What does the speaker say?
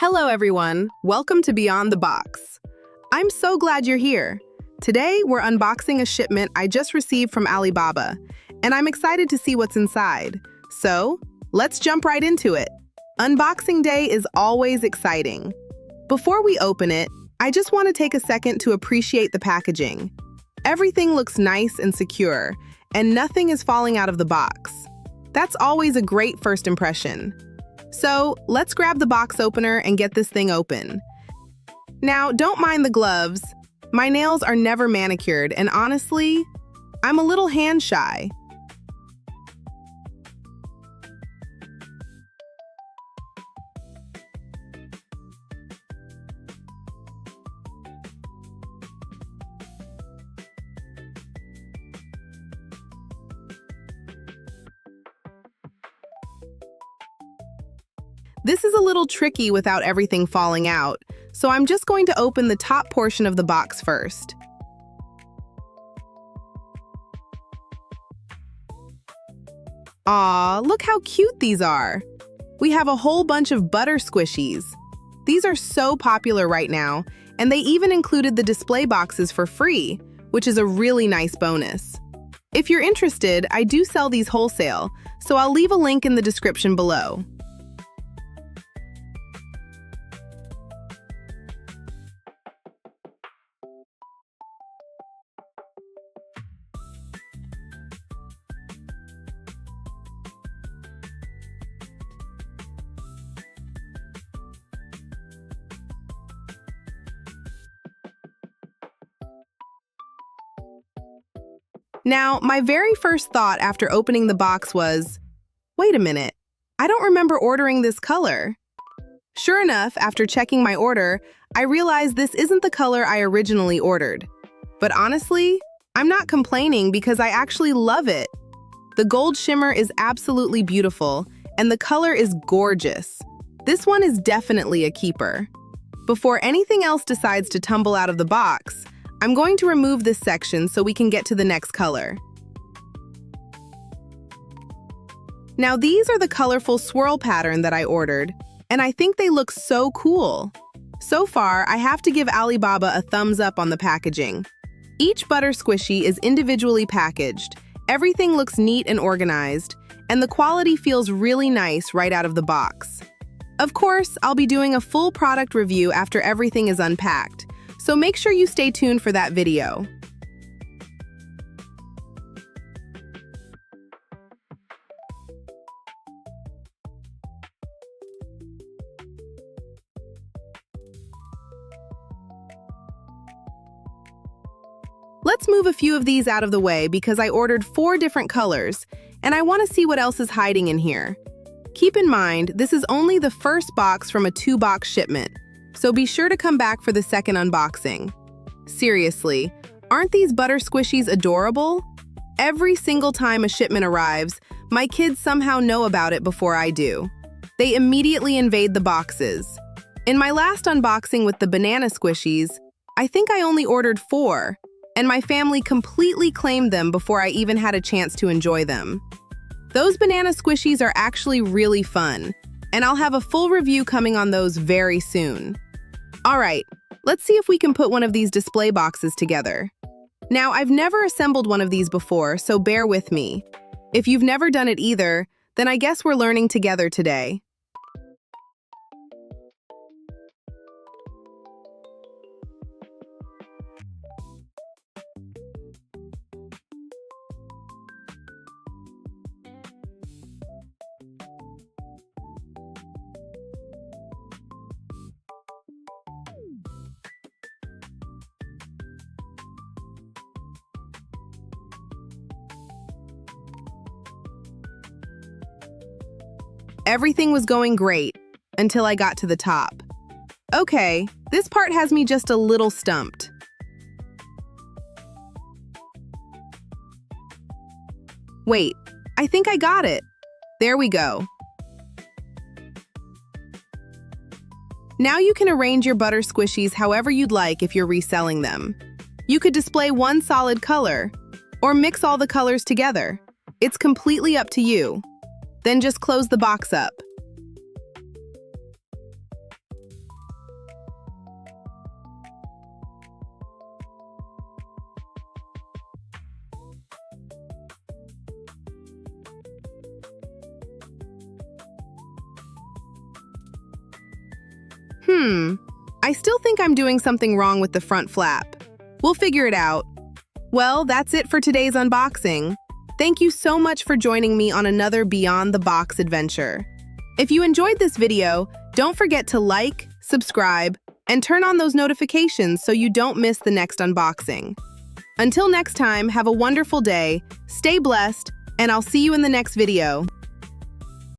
Hello everyone, welcome to Beyond the Box. I'm so glad you're here. Today we're unboxing a shipment I just received from Alibaba, and I'm excited to see what's inside. So, let's jump right into it. Unboxing day is always exciting. Before we open it, I just want to take a second to appreciate the packaging. Everything looks nice and secure, and nothing is falling out of the box. That's always a great first impression. So, let's grab the box opener and get this thing open. Now, don't mind the gloves. My nails are never manicured, and honestly, I'm a little hand shy. This is a little tricky without everything falling out, so I'm just going to open the top portion of the box first. Aw, look how cute these are! We have a whole bunch of butter squishies. These are so popular right now, and they even included the display boxes for free, which is a really nice bonus. If you're interested, I do sell these wholesale, so I'll leave a link in the description below. Now, my very first thought after opening the box was, wait a minute, I don't remember ordering this color. Sure enough, after checking my order, I realized this isn't the color I originally ordered. But honestly, I'm not complaining because I actually love it. The gold shimmer is absolutely beautiful, and the color is gorgeous. This one is definitely a keeper. Before anything else decides to tumble out of the box, I'm going to remove this section so we can get to the next color. Now these are the colorful swirl pattern that I ordered, and I think they look so cool. So far, I have to give Alibaba a thumbs up on the packaging. Each butter squishy is individually packaged, everything looks neat and organized, and the quality feels really nice right out of the box. Of course, I'll be doing a full product review after everything is unpacked, so make sure you stay tuned for that video. Let's move a few of these out of the way because I ordered 4 different colors, and I want to see what else is hiding in here. Keep in mind, this is only the first box from a 2-box shipment, so be sure to come back for the second unboxing. Seriously, aren't these butter squishies adorable? Every single time a shipment arrives, my kids somehow know about it before I do. They immediately invade the boxes. In my last unboxing with the banana squishies, I think I only ordered 4, and my family completely claimed them before I even had a chance to enjoy them. Those banana squishies are actually really fun, and I'll have a full review coming on those very soon. Alright, let's see if we can put one of these display boxes together. Now, I've never assembled one of these before, so bear with me. If you've never done it either, then I guess we're learning together today. Everything was going great until I got to the top. Okay, this part has me just a little stumped. Wait, I think I got it. There we go. Now you can arrange your butter squishies however you'd like if you're reselling them. You could display one solid color, or mix all the colors together. It's completely up to you. Then just close the box up. I still think I'm doing something wrong with the front flap. We'll figure it out. Well, that's it for today's unboxing. Thank you so much for joining me on another Beyond the Box adventure. If you enjoyed this video, don't forget to like, subscribe, and turn on those notifications so you don't miss the next unboxing. Until next time, have a wonderful day, stay blessed, and I'll see you in the next video.